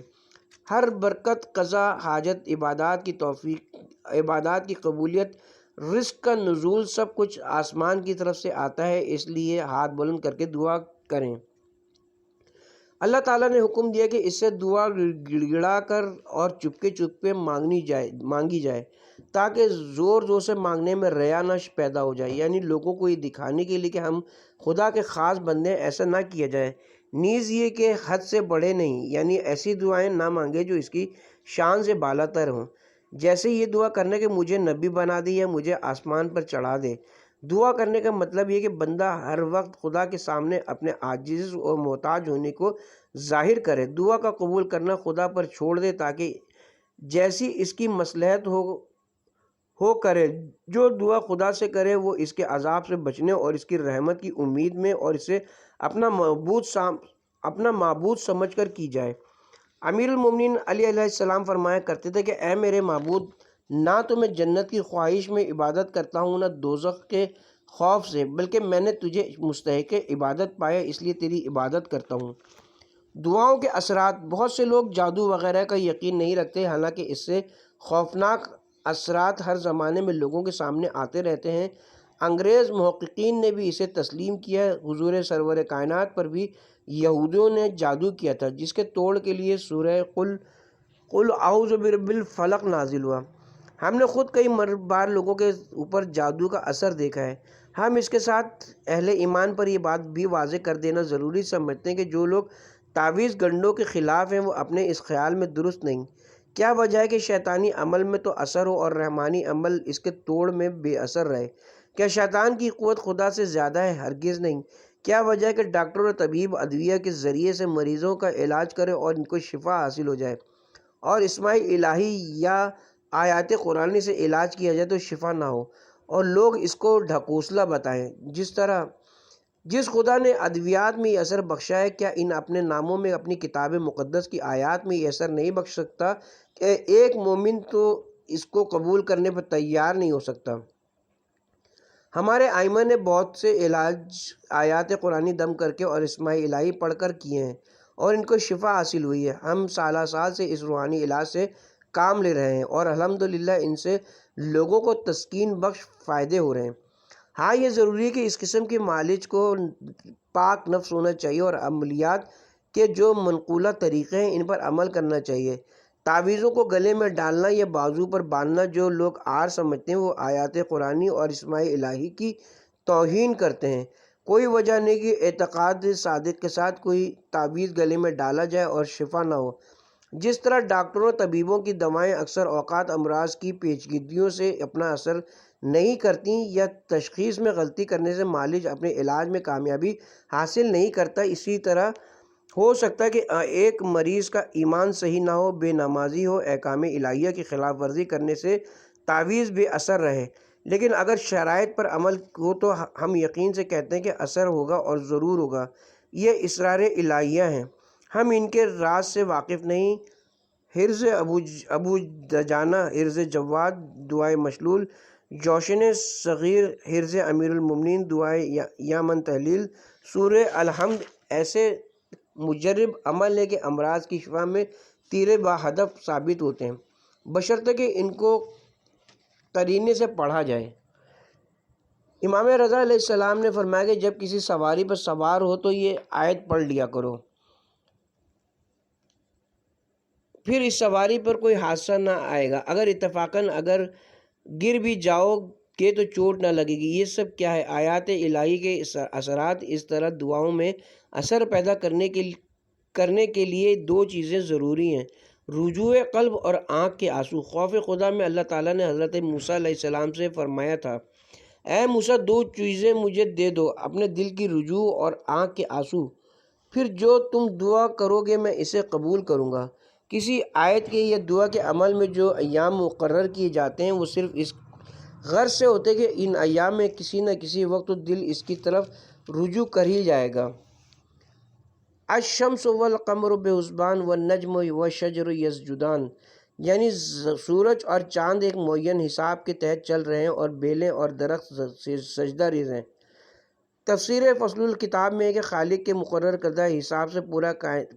[SPEAKER 1] ہر برکت، قضا حاجت، عبادات کی توفیق، عبادات کی قبولیت، رزق کا نزول، سب کچھ آسمان کی طرف سے آتا ہے، اس لیے ہاتھ بلند کر کے دعا کریں۔ اللہ تعالیٰ نے حکم دیا کہ اس سے دعا گڑ گڑا کر اور چپکے چپکے مانگی جائے تاکہ زور زور سے مانگنے میں ریا نہ پیدا ہو جائے، یعنی لوگوں کو یہ دکھانے کے لیے کہ ہم خدا کے خاص بندے ہیں، ایسا نہ کیا جائے۔ نیز یہ کہ حد سے بڑھے نہیں، یعنی ایسی دعائیں نہ مانگے جو اس کی شان سے بالا تر ہوں، جیسے یہ دعا کرنے کہ مجھے نبی بنا دے یا مجھے آسمان پر چڑھا دے۔ دعا کرنے کا مطلب یہ کہ بندہ ہر وقت خدا کے سامنے اپنے عاجز اور محتاج ہونے کو ظاہر کرے، دعا کا قبول کرنا خدا پر چھوڑ دے تاکہ جیسی اس کی مصلحت ہو کرے۔ جو دعا خدا سے کرے وہ اس کے عذاب سے بچنے اور اس کی رحمت کی امید میں اور اسے اپنا معبود سمجھ کر کی جائے۔ امیر المومنین علی علیہ السلام فرمایا کرتے تھے کہ اے میرے معبود، نہ تو میں جنت کی خواہش میں عبادت کرتا ہوں، نہ دوزخ کے خوف سے، بلکہ میں نے تجھے مستحق عبادت پایا اس لیے تیری عبادت کرتا ہوں۔ دعاؤں کے اثرات۔ بہت سے لوگ جادو وغیرہ کا یقین نہیں رکھتے، حالانکہ اس سے خوفناک اثرات ہر زمانے میں لوگوں کے سامنے آتے رہتے ہیں۔ انگریز محققین نے بھی اسے تسلیم کیا۔ حضور سرور کائنات پر بھی یہودیوں نے جادو کیا تھا، جس کے توڑ کے لیے سورہ قل اعوذ برب الفلق نازل ہوا۔ ہم نے خود کئی بار لوگوں کے اوپر جادو کا اثر دیکھا ہے۔ ہم اس کے ساتھ اہل ایمان پر یہ بات بھی واضح کر دینا ضروری سمجھتے ہیں کہ جو لوگ تعویذ گنڈوں کے خلاف ہیں وہ اپنے اس خیال میں درست نہیں۔ کیا وجہ ہے کہ شیطانی عمل میں تو اثر ہو اور رحمانی عمل اس کے توڑ میں بے اثر رہے؟ کیا شیطان کی قوت خدا سے زیادہ ہے؟ ہرگز نہیں۔ کیا وجہ ہے کہ ڈاکٹر اور طبیب ادویہ کے ذریعے سے مریضوں کا علاج کرے اور ان کو شفا حاصل ہو جائے، اور اسماء الہی یا آیات قرآنی سے علاج کیا جائے تو شفا نہ ہو، اور لوگ اس کو ڈھکوسلا بتائیں؟ جس خدا نے ادویات میں یہ اثر بخشا ہے، کیا ان اپنے ناموں میں اپنی کتاب مقدس کی آیات میں یہ اثر نہیں بخش سکتا؟ کہ ایک مومن تو اس کو قبول کرنے پر تیار نہیں ہو سکتا۔ ہمارے ائمہ نے بہت سے علاج آیات قرآنی دم کر کے اور اسماء الہی پڑھ کر کیے ہیں اور ان کو شفا حاصل ہوئی ہے۔ ہم سالہ سال سے اس روحانی علاج سے کام لے رہے ہیں اور الحمدللہ ان سے لوگوں کو تسکین بخش فائدے ہو رہے ہیں۔ ہاں، یہ ضروری ہے کہ اس قسم کے معالج کو پاک نفس ہونا چاہیے اور عملیات کے جو منقولہ طریقے ہیں ان پر عمل کرنا چاہیے۔ تعویذوں کو گلے میں ڈالنا یا بازو پر باندھنا جو لوگ عار سمجھتے ہیں وہ آیات قرآنی اور اسماء الہی کی توہین کرتے ہیں۔ کوئی وجہ نہیں کہ اعتقاد صادق کے ساتھ کوئی تعویذ گلے میں ڈالا جائے اور شفا نہ ہو۔ جس طرح ڈاکٹروں طبیبوں کی دوائیں اکثر اوقات امراض کی پیچیدگیوں سے اپنا اثر نہیں کرتی یا تشخیص میں غلطی کرنے سے معالج اپنے علاج میں کامیابی حاصل نہیں کرتا، اسی طرح ہو سکتا ہے کہ ایک مریض کا ایمان صحیح نہ ہو، بے نمازی ہو، احکام الہیہ کی خلاف ورزی کرنے سے تعویذ بے اثر رہے، لیکن اگر شرائط پر عمل ہو تو ہم یقین سے کہتے ہیں کہ اثر ہوگا اور ضرور ہوگا۔ یہ اسرار الہیہ ہیں، ہم ان کے راز سے واقف نہیں۔ حرز ابو دجانہ، حرز جواد، دعائے مشلول، جوشن صغیر، حرز امیر المومنین، دعائے یامن تحلیل، سورہ الحمد ایسے مجرب عمل ہے کہ امراض کی شفا میں تیر با ہدف ثابت ہوتے ہیں، بشرطے کہ ان کو قرینے سے پڑھا جائے۔ امام رضا علیہ السلام نے فرمایا کہ جب کسی سواری پر سوار ہو تو یہ آیت پڑھ لیا کرو، پھر اس سواری پر کوئی حادثہ نہ آئے گا، اگر اتفاقاً اگر گر بھی جاؤ گے تو چوٹ نہ لگے گی۔ یہ سب کیا ہے؟ آیات الہی کے اثرات۔ اس طرح دعاؤں میں اثر پیدا کرنے کے لیے دو چیزیں ضروری ہیں: رجوع قلب اور آنکھ کے آنسو۔ خوف خدا میں اللہ تعالیٰ نے حضرت موسیٰ علیہ السلام سے فرمایا تھا، اے موسیٰ، دو چیزیں مجھے دے دو، اپنے دل کی رجوع اور آنکھ کے آنسو، پھر جو تم دعا کرو گے میں اسے قبول کروں گا۔ کسی آیت کے یا دعا کے عمل میں جو ایام مقرر کیے جاتے ہیں وہ صرف اس غرض سے ہوتے کہ ان ایام میں کسی نہ کسی وقت تو دل اس کی طرف رجوع کر ہی جائے گا۔ الشمس والقمر بحسبان والنجم والشجر یسجدان، یعنی سورج اور چاند ایک معین حساب کے تحت چل رہے ہیں اور بیلیں اور درخت سجدہ ریز ہیں۔ تفسیر فصل الکتاب میں ہے کہ خالق کے مقرر کردہ حساب سے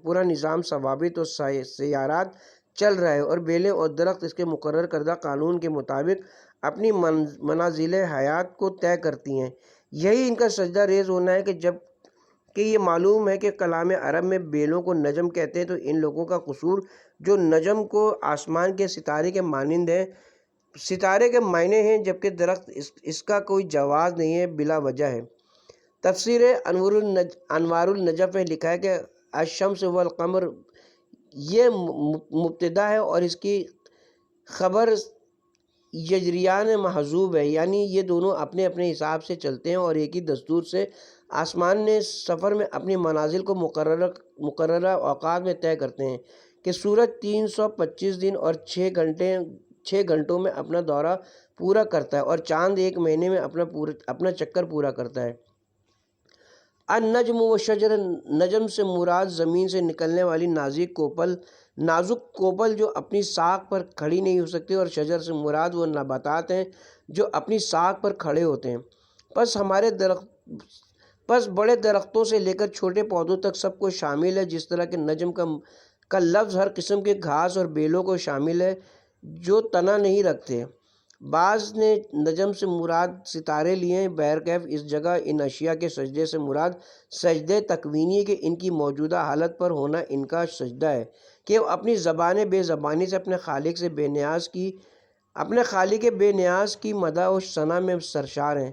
[SPEAKER 1] پورا نظام ثوابت اور سیارات چل رہا ہے اور بیلیں اور درخت اس کے مقرر کردہ قانون کے مطابق اپنی منازل حیات کو طے کرتی ہیں۔ یہی ان کا سجدہ ریز ہونا ہے کہ جب کہ یہ معلوم ہے کہ کلام عرب میں بیلوں کو نجم کہتے ہیں، تو ان لوگوں کا قصور جو نجم کو آسمان کے ستارے کے مانند ہے، ستارے کے معنی ہیں، جبکہ درخت اس کا کوئی جواز نہیں ہے، بلا وجہ ہے۔ تفسیر انوار النجف میں لکھا ہے کہ الشمس والقمر یہ مبتدا ہے اور اس کی خبر یجریان محذوب ہے، یعنی یہ دونوں اپنے اپنے حساب سے چلتے ہیں اور ایک ہی دستور سے آسمان نے سفر میں اپنی منازل کو مقررہ اوقات میں طے کرتے ہیں کہ سورج 325 دن اور 6 گھنٹوں میں اپنا دورہ پورا کرتا ہے اور چاند ایک مہینے میں اپنا چکر پورا کرتا ہے۔ النجم و شجر، نجم سے مراد زمین سے نکلنے والی نازک کوپل جو اپنی ساکھ پر کھڑی نہیں ہو سکتی، اور شجر سے مراد وہ نباتات ہیں جو اپنی ساکھ پر کھڑے ہوتے ہیں۔ پس بڑے درختوں سے لے کر چھوٹے پودوں تک سب کو شامل ہے، جس طرح کہ نجم کا لفظ ہر قسم کے گھاس اور بیلوں کو شامل ہے جو تنا نہیں رکھتے۔ بعض نے نجم سے مراد ستارے لیے ہیں۔ بہرکیف اس جگہ ان اشیاء کے سجدے سے مراد سجدہ تکوینی کہ ان کی موجودہ حالت پر ہونا ان کا سجدہ ہے، کہ وہ اپنی زبان بے زبانی سے اپنے خالق بے نیاز کی مدح و ثنا میں سرشار ہیں۔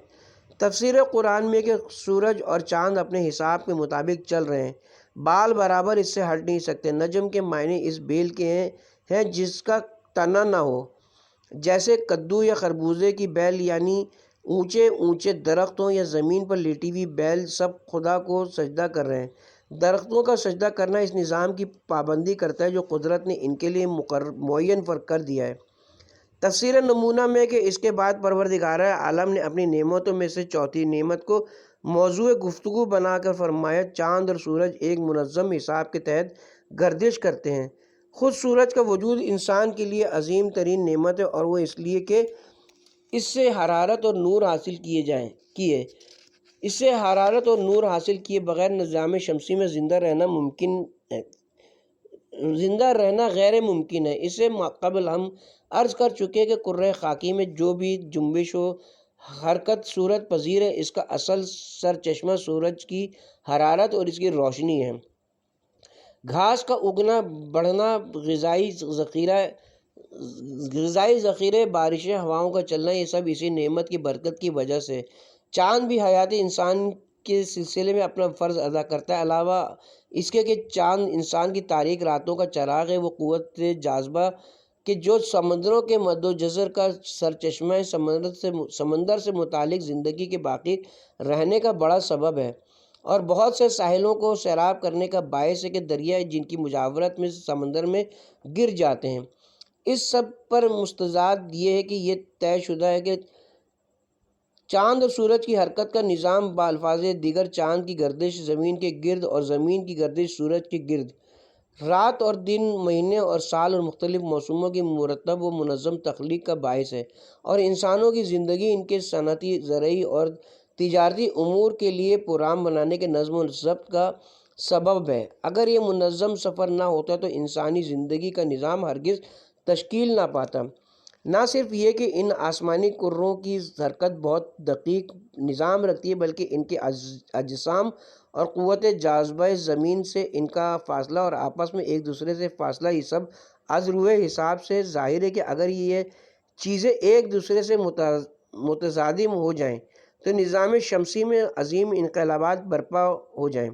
[SPEAKER 1] تفسیر قرآن میں کہ سورج اور چاند اپنے حساب کے مطابق چل رہے ہیں، بال برابر اس سے ہٹ نہیں سکتے۔ نجم کے معنی اس بیل کے ہیں جس کا تنا نہ ہو، جیسے کدو یا خربوزے کی بیل، یعنی اونچے درختوں یا زمین پر لیٹی ہوئی بیل سب خدا کو سجدہ کر رہے ہیں۔ درختوں کا سجدہ کرنا اس نظام کی پابندی کرتا ہے جو قدرت نے ان کے لیے معین کر دیا ہے۔ تفسیر نمونہ میں کہ اس کے بعد پروردگار عالم نے اپنی نعمتوں میں سے چوتھی نعمت کو موضوع گفتگو بنا کر فرمایا، چاند اور سورج ایک منظم حساب کے تحت گردش کرتے ہیں۔ خود سورج کا وجود انسان کے لیے عظیم ترین نعمت ہے، اور وہ اس لیے کہ اس سے حرارت اور نور حاصل کیے بغیر نظام شمسی میں زندہ رہنا غیر ممکن ہے۔ اسے قبل ہم عرض کر چکے کہ کرۂ خاکی میں جو بھی جنبش و حرکت صورت پذیر ہے، اس کا اصل سرچشمہ سورج کی حرارت اور اس کی روشنی ہے۔ گھاس کا اگنا، بڑھنا، غذائی ذخیرے، بارشیں، ہواؤں کا چلنا، یہ سب اسی نعمت کی برکت کی وجہ سے۔ چاند بھی حیات انسان کے سلسلے میں اپنا فرض ادا کرتا ہے۔ علاوہ اس کے کہ چاند انسان کی تاریک راتوں کا چراغ ہے، وہ قوت جاذبہ کہ جو سمندروں کے مد و جزر کا سرچشمہ ہے، سمندر سے متعلق زندگی کے باقی رہنے کا بڑا سبب ہے، اور بہت سے ساحلوں کو سیراب کرنے کا باعث ہے کہ دریا جن کی مجاورت میں سمندر میں گر جاتے ہیں۔ اس سب پر مستزاد یہ ہے کہ یہ طے شدہ ہے کہ چاند اور سورج کی حرکت کا نظام بالفاظ دیگر چاند کی گردش زمین کے گرد اور زمین کی گردش سورج کے گرد، رات اور دن، مہینے اور سال اور مختلف موسموں کی مرتب و منظم تخلیق کا باعث ہے، اور انسانوں کی زندگی ان کے صنعتی، زرعی اور تجارتی امور کے لیے پرام بنانے کے نظم و ضبط کا سبب ہے۔ اگر یہ منظم سفر نہ ہوتا تو انسانی زندگی کا نظام ہرگز تشکیل نہ پاتا۔ نہ صرف یہ کہ ان آسمانی کروں کی حرکت بہت دقیق نظام رکھتی ہے، بلکہ ان کے اجسام اور قوت جاذبہ زمین سے ان کا فاصلہ اور آپس میں ایک دوسرے سے فاصلہ، یہ سب از روئے حساب سے ظاہر ہے کہ اگر یہ چیزیں ایک دوسرے سے متصادم ہو جائیں تو نظام شمسی میں عظیم انقلابات برپا ہو جائیں،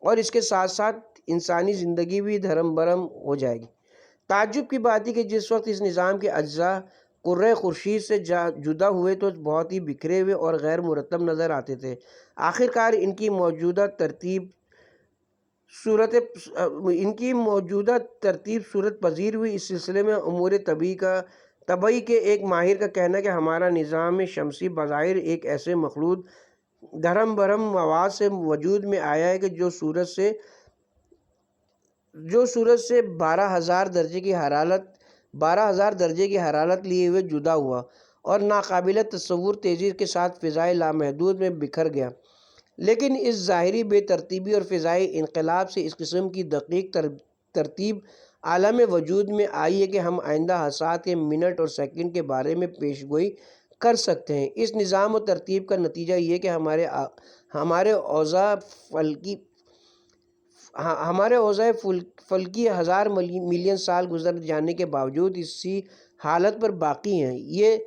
[SPEAKER 1] اور اس کے ساتھ ساتھ انسانی زندگی بھی دھرم برہم ہو جائے گی۔ تعجب کی بات ہے کہ جس وقت اس نظام کے اجزاء کرۂ خورشید سے جدا ہوئے تو بہت ہی بکھرے ہوئے اور غیر مرتب نظر آتے تھے، آخرکار ان کی موجودہ ترتیب صورت پذیر ہوئی۔ اس سلسلے میں امور طبعی کے ایک ماہر کا کہنا ہے کہ ہمارا نظام شمسی بظاہر ایک ایسے مخلوط دھرم برہم مواد سے وجود میں آیا ہے کہ جو سورج سے 12,000 درجے کی حرارت لیے ہوئے جدا ہوا اور ناقابل تصور تیزی کے ساتھ فضائے لامحدود میں بکھر گیا۔ لیکن اس ظاہری بے ترتیبی اور فضائی انقلاب سے اس قسم کی دقیق ترتیب عالم وجود میں آئی ہے کہ ہم آئندہ حادثات کے منٹ اور سیکنڈ کے بارے میں پیش گوئی کر سکتے ہیں۔ اس نظام و ترتیب کا نتیجہ یہ کہ ہمارے اوضاع فلکی 1000 ملین سال گزر جانے کے باوجود اسی حالت پر باقی ہیں۔ یہ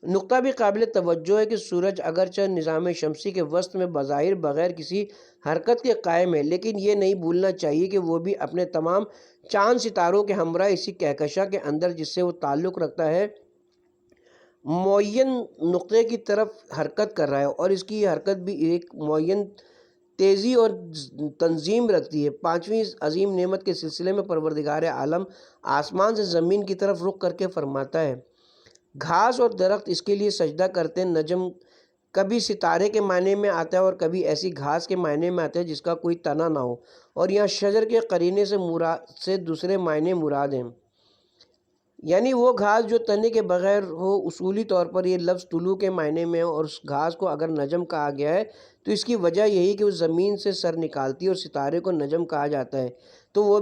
[SPEAKER 1] نقطہ بھی قابل توجہ ہے کہ سورج اگرچہ نظام شمسی کے وسط میں بظاہر بغیر کسی حرکت کے قائم ہے، لیکن یہ نہیں بھولنا چاہیے کہ وہ بھی اپنے تمام چاند ستاروں کے ہمراہ اسی کہکشاں کے اندر جس سے وہ تعلق رکھتا ہے معین نقطے کی طرف حرکت کر رہا ہے، اور اس کی یہ حرکت بھی ایک معین تیزی اور تنظیم رکھتی ہے۔ پانچویں عظیم نعمت کے سلسلے میں پروردگار عالم آسمان سے زمین کی طرف رخ کر کے فرماتا ہے، گھاس اور درخت اس کے لیے سجدہ کرتے ہیں۔ نجم کبھی ستارے کے معنی میں آتا ہے اور کبھی ایسی گھاس کے معنی میں آتا ہے جس کا کوئی تنا نہ ہو، اور یہاں شجر کے قرینے سے دوسرے معنی مراد ہیں، یعنی وہ گھاس جو تنے کے بغیر ہو۔ اصولی طور پر یہ لفظ طلوع کے معنی میں ہے، اور اس گھاس کو اگر نجم کہا گیا ہے تو اس کی وجہ یہی کہ وہ زمین سے سر نکالتی ہے، اور ستارے کو نجم کہا جاتا ہے تو وہ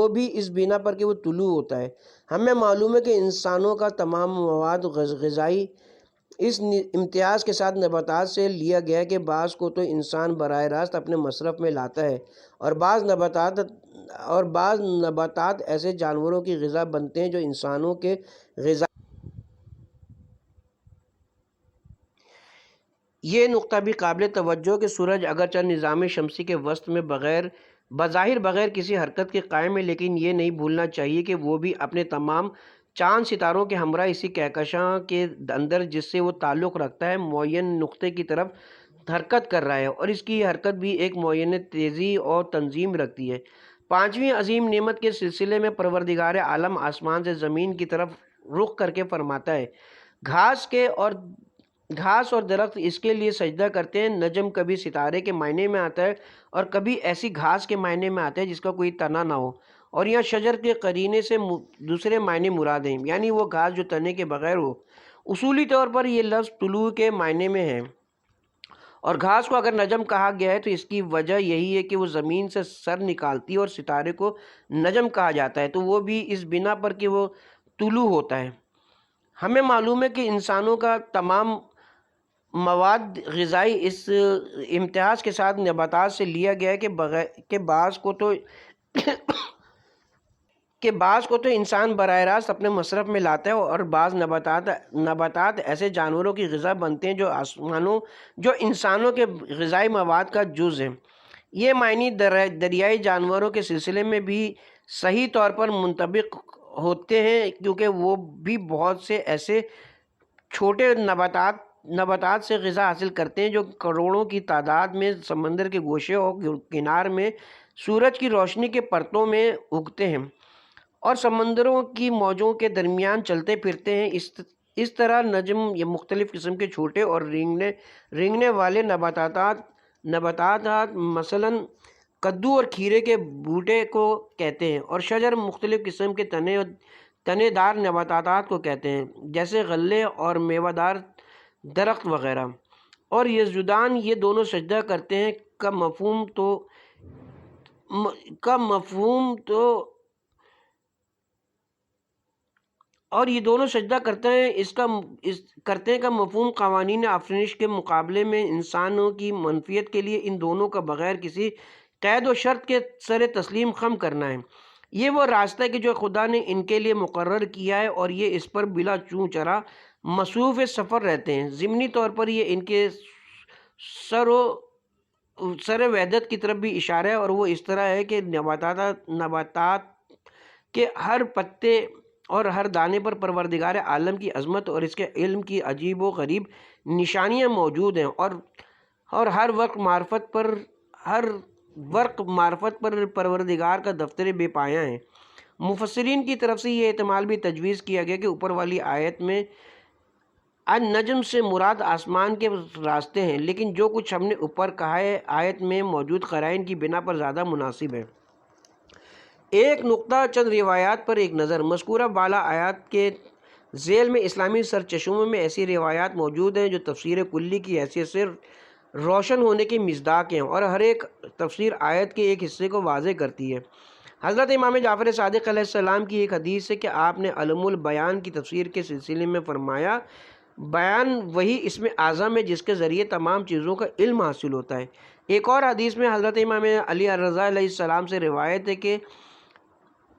[SPEAKER 1] بھی اس بنا پر کہ وہ طلوع ہوتا ہے۔ ہمیں معلوم ہے کہ انسانوں کا تمام مواد غذائی اس امتیاز کے ساتھ نباتات سے لیا گیا ہے کہ بعض کو تو انسان براہ راست اپنے مصرف میں لاتا ہے، اور بعض نباتات ایسے جانوروں کی غذا بنتے ہیں جو انسانوں کے غذا۔ یہ نقطہ بھی قابل توجہ کہ سورج اگرچہ نظام شمسی کے وسط میں بظاہر بغیر کسی حرکت کے قائم ہے، لیکن یہ نہیں بھولنا چاہیے کہ وہ بھی اپنے تمام چاند ستاروں کے ہمراہ اسی کہکشاں کے اندر جس سے وہ تعلق رکھتا ہے معین نقطے کی طرف حرکت کر رہا ہے، اور اس کی یہ حرکت بھی ایک معین تیزی اور تنظیم رکھتی ہے۔ پانچویں عظیم نعمت کے سلسلے میں پروردگار عالم آسمان سے زمین کی طرف رخ کر کے فرماتا ہے، گھاس اور درخت اس کے لیے سجدہ کرتے ہیں۔ نجم کبھی ستارے کے معنی میں آتا ہے اور کبھی ایسی گھاس کے معنی میں آتا ہے جس کا کوئی تنا نہ ہو، اور یہاں شجر کے قرینے سے دوسرے معنی مراد ہیں، یعنی وہ گھاس جو تنے کے بغیر ہو۔ اصولی طور پر یہ لفظ طلوع کے معنی میں ہے، اور گھاس کو اگر نجم کہا گیا ہے تو اس کی وجہ یہی ہے کہ وہ زمین سے سر نکالتی ہے، اور ستارے کو نجم کہا جاتا ہے تو وہ بھی اس بنا پر کہ وہ طلوع ہوتا ہے۔ ہمیں معلوم ہے کہ انسانوں کا تمام مواد غذائی اس امتیاز کے ساتھ نباتات سے لیا گیا ہے کہ بعض کو تو انسان براہ راست اپنے مصرف میں لاتا ہے، اور بعض نباتات ایسے جانوروں کی غذا بنتے ہیں جو انسانوں کے غذائی مواد کا جز ہیں۔ یہ معنی دریائی جانوروں کے سلسلے میں بھی صحیح طور پر منطبق ہوتے ہیں، کیونکہ وہ بھی بہت سے ایسے چھوٹے نباتات سے غذا حاصل کرتے ہیں جو کروڑوں کی تعداد میں سمندر کے گوشے اور کنار میں سورج کی روشنی کے پرتوں میں اگتے ہیں اور سمندروں کی موجوں کے درمیان چلتے پھرتے ہیں۔ اس طرح نجم یا مختلف قسم کے چھوٹے اور رینگنے والے نباتات مثلاً کدو اور کھیرے کے بوٹے کو کہتے ہیں، اور شجر مختلف قسم کے تنے دار نباتات کو کہتے ہیں، جیسے غلے اور میوہ دار درخت وغیرہ۔ اور یزدان یہ دونوں سجدہ کرتے ہیں کا مفہوم قوانین آفرینش کے مقابلے میں انسانوں کی منفیت کے لیے ان دونوں کا بغیر کسی قید و شرط کے سر تسلیم خم کرنا ہے۔ یہ وہ راستہ ہے کہ جو خدا نے ان کے لیے مقرر کیا ہے، اور یہ اس پر بلا چوں چرا مصروف سفر رہتے ہیں۔ ضمنی طور پر یہ ان کے سر وحدت کی طرف بھی اشارہ ہے، اور وہ اس طرح ہے کہ نباتات کے ہر پتے اور ہر دانے پر پروردگار عالم کی عظمت اور اس کے علم کی عجیب و غریب نشانیاں موجود ہیں، اور ہر ورق معرفت پر پروردگار کا دفتر بے پایہ ہے۔ مفسرین کی طرف سے یہ احتمال بھی تجویز کیا گیا کہ اوپر والی آیت میں النجم سے مراد آسمان کے راستے ہیں، لیکن جو کچھ ہم نے اوپر کہا ہے آیت میں موجود قرائن کی بنا پر زیادہ مناسب ہے۔ ایک نقطہ، چند روایات پر ایک نظر۔ مذکورہ بالا آیات کے ذیل میں اسلامی سرچشموں میں ایسی روایات موجود ہیں جو تفسیر کلی کی حیثیت سے روشن ہونے کی مصداق ہیں اور ہر ایک تفسیر آیت کے ایک حصے کو واضح کرتی ہے۔ حضرت امام جعفر صادق علیہ السلام کی ایک حدیث ہے کہ آپ نے علم البیان کی تفسیر کے سلسلے میں فرمایا، بیان وہی اسم اعظم ہے جس کے ذریعے تمام چیزوں کا علم حاصل ہوتا ہے۔ ایک اور حدیث میں حضرت امام علی رضا علیہ السلام سے روایت ہے کہ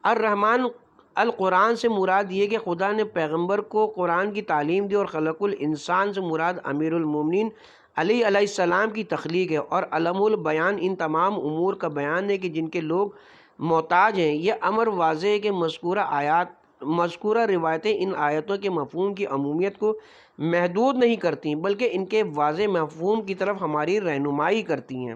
[SPEAKER 1] الرحمن القرآن سے مراد یہ کہ خدا نے پیغمبر کو قرآن کی تعلیم دی، اور خلق الانسان سے مراد امیر المومنین علی علیہ السلام کی تخلیق ہے، اور علم البیان ان تمام امور کا بیان ہے کہ جن کے لوگ محتاج ہیں۔ یہ امر واضح ہے کہ مذکورہ روایتیں ان آیتوں کے مفہوم کی عمومیت کو محدود نہیں کرتی بلکہ ان کے واضح مفہوم کی طرف ہماری رہنمائی کرتی ہیں۔